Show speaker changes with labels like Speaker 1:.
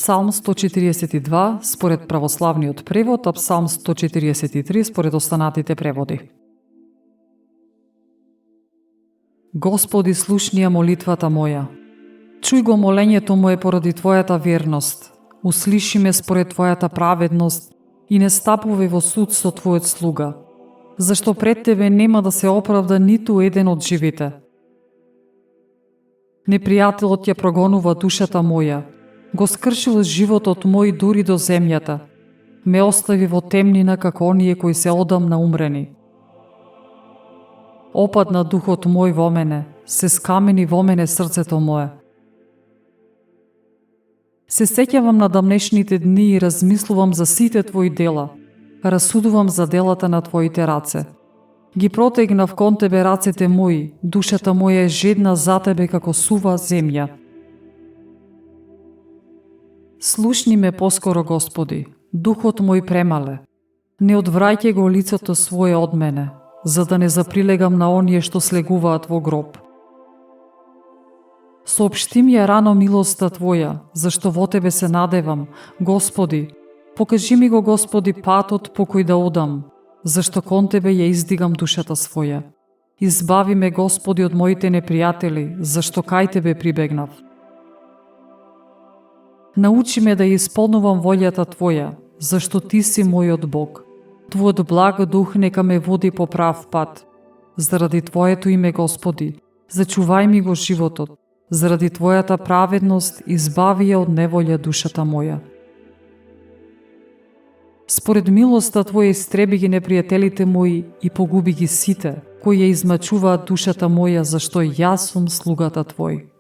Speaker 1: Псалм 142 според православниот превод, а Псалм 143 според останатите преводи. Господи, слушни ја молитвата моја. Чуј го молењето мое поради Твојата верност. Услиши ме според Твојата праведност и не стапувај во суд со Твојот слуга, зашто пред Тебе нема да се оправда ниту еден од живите. Непријателот ја прогонува душата моја, го скршил животот мој дури до земјата, ме остави во темнина како оние кои се одамна умрени. Опадна духот мој во мене, се скамени во мене срцето мое. Се сеќавам на дамнешните дни и размислувам за сите Твои дела, расудувам за делата на Твоите раце. Ги протегнав кон Тебе рацете мои, душата моја е жедна за Тебе како сува земја. Слушни ме поскоро, Господи, духот мој премале. Не одвраќај го лицето свое од мене, за да не заприлегам на оние што слегуваат во гроб. Соопшти ми ја рано милоста Твоја, зашто во Тебе се надевам, Господи. Покажи ми го, Господи, патот по кој да одам, зашто кон Тебе ја издигам душата своја. Избави ме, Господи, од моите непријатели, зашто кај Тебе прибегнав. Научи ме да ја исполнувам волјата Твоја, зашто Ти си мојот Бог. Твојот благ дух нека ме води по прав пат. Заради Твоето име, Господи, зачувај ми го животот. Заради Твојата праведност избави ја од неволја душата моја. Според милоста Твоја истреби ги непријателите мои и погуби ги сите, кои ја измачуваат душата моја, зашто јас сум слугата Твој.